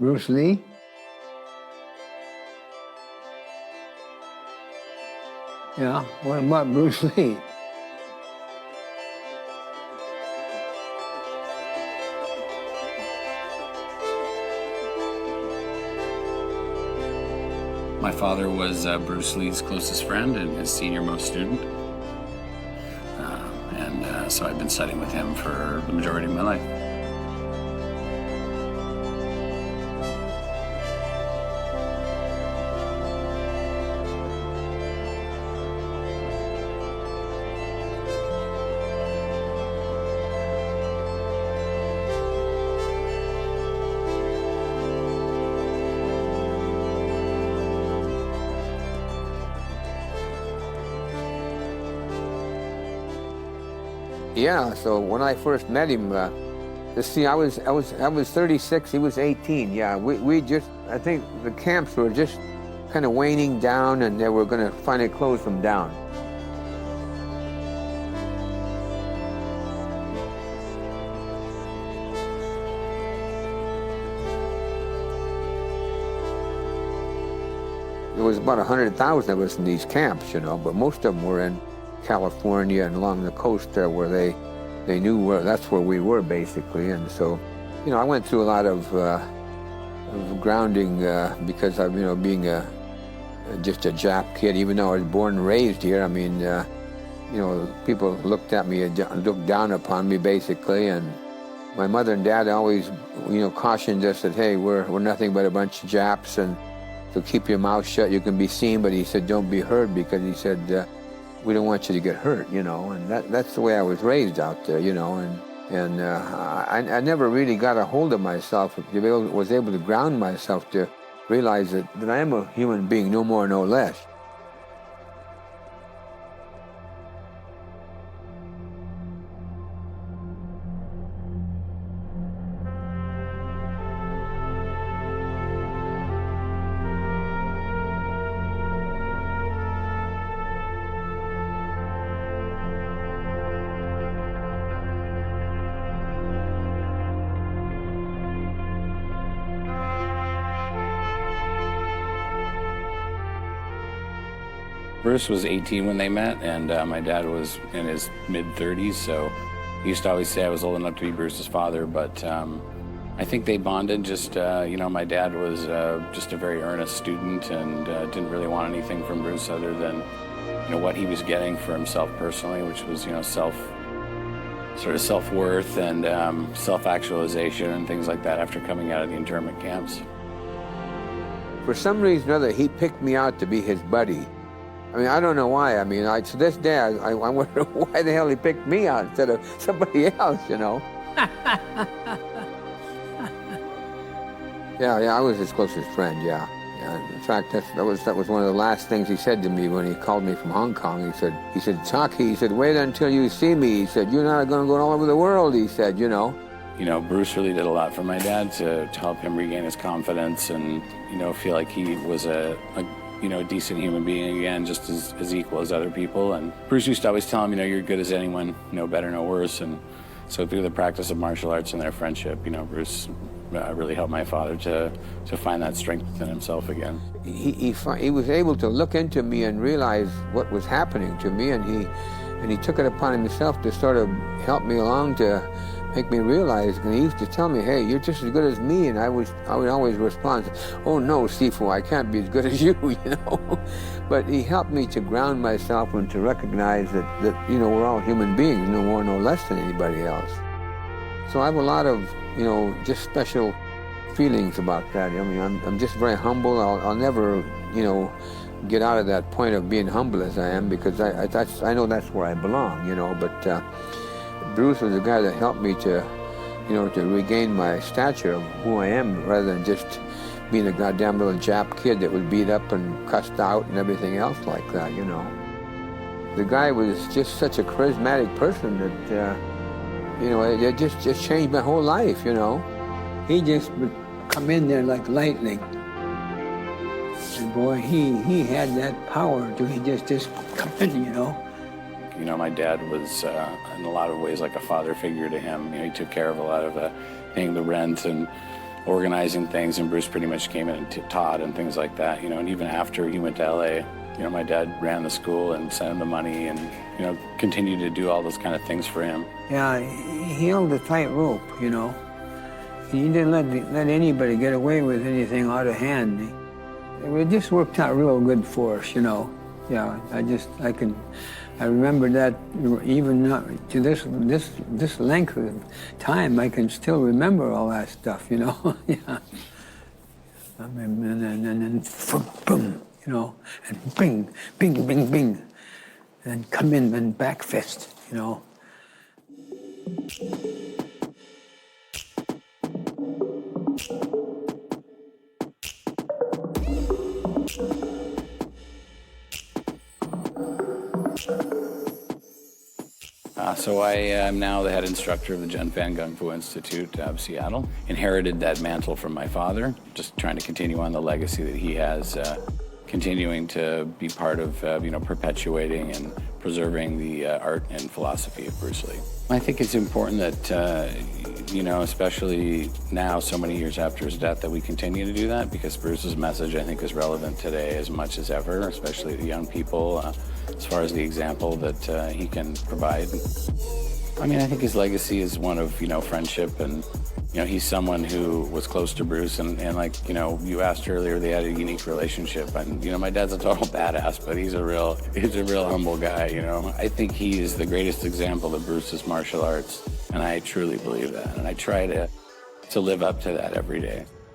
Bruce Lee? Yeah, what about Bruce Lee? My father was Bruce Lee's closest friend and his senior-most student. So I've been studying with him for the majority of my life. Yeah, so when I first met him, see, I was 36, he was 18. Yeah, I think the camps were just kind of waning down, and they were going to finally close them down. There was about 100,000 of us in these camps, you know, but most of them were in California and along the coast there, where they knew that's where we were basically. And so, you know, I went through a lot of grounding because of, you know, being just a Jap kid, even though I was born and raised here. I mean, you know, people looked at me, looked down upon me basically, and my mother and dad always, you know, cautioned us that, hey, we're nothing but a bunch of Japs, and so keep your mouth shut. You can be seen, but he said, don't be heard, because he said, we don't want you to get hurt, you know, and that's the way I was raised out there, you know, and I never really got a hold of myself, was able to ground myself to realize that I am a human being, no more, no less. Bruce was 18 when they met, and my dad was in his mid-30s, so he used to always say I was old enough to be Bruce's father, but I think they bonded. Just, you know, my dad was just a very earnest student and didn't really want anything from Bruce other than, you know, what he was getting for himself personally, which was, you know, self-worth and self-actualization and things like that after coming out of the internment camps. For some reason or other, he picked me out to be his buddy. I mean, I don't know why. I mean, to this day, I wonder why the hell he picked me out instead of somebody else, you know? Yeah, I was his closest friend, yeah. In fact, that was one of the last things he said to me when he called me from Hong Kong. He said, Taky, he said, wait until you see me. He said, you're not going to go all over the world, he said, you know. You know, Bruce really did a lot for my dad to help him regain his confidence and, you know, feel like he was a you know, a decent human being again, just as equal as other people. And Bruce used to always tell him, you know, you're good as anyone, no better, no worse. And so through the practice of martial arts and their friendship, you know, Bruce really helped my father to find that strength within himself again. He was able to look into me and realize what was happening to me, and he took it upon himself to sort of help me along to make me realize. And he used to tell me, hey, you're just as good as me, and I would always respond, oh no, Sifu, I can't be as good as you, you know. But he helped me to ground myself and to recognize that you know, we're all human beings, no more, no less than anybody else. So I have a lot of, you know, just special feelings about that. I mean, I'm just very humble. I'll never, you know, get out of that point of being humble as I am, because I know that's where I belong, you know. But Bruce was the guy that helped me to, you know, to regain my stature of who I am, rather than just being a goddamn little Jap kid that was beat up and cussed out and everything else like that, you know. The guy was just such a charismatic person that, you know, it just changed my whole life, you know. He just would come in there like lightning. And boy, he had that power to he just come in, you know. You know, my dad was in a lot of ways like a father figure to him. You know, he took care of a lot of paying the rent and organizing things, and Bruce pretty much came in and taught and things like that, you know. And even after he went to LA, you know, my dad ran the school and sent him the money and, you know, continued to do all those kind of things for him. Yeah, he held a tight rope, you know. He didn't let anybody get away with anything out of hand. It just worked out real good for us, you know. Yeah, I remember that even to this length of time, I can still remember all that stuff, you know. Yeah. And then boom, you know, and bing, bing, bing, bing, and come in and back fist, you know. So I am now the head instructor of the Jen Fan Kung Fu Institute of Seattle. Inherited that mantle from my father, just trying to continue on the legacy that he has, continuing to be part of, you know, perpetuating and preserving the art and philosophy of Bruce Lee. I think it's important that, you know, especially now, so many years after his death, that we continue to do that, because Bruce's message, I think, is relevant today as much as ever, especially to young people, as far as the example that he can provide. I mean, I think his legacy is one of, you know, friendship, and, you know, he's someone who was close to Bruce, and like, you know, you asked earlier, they had a unique relationship, and, you know, my dad's a total badass, but he's a real humble guy, you know. I think he is the greatest example of Bruce's martial arts, and I truly believe that, and I try to live up to that every day.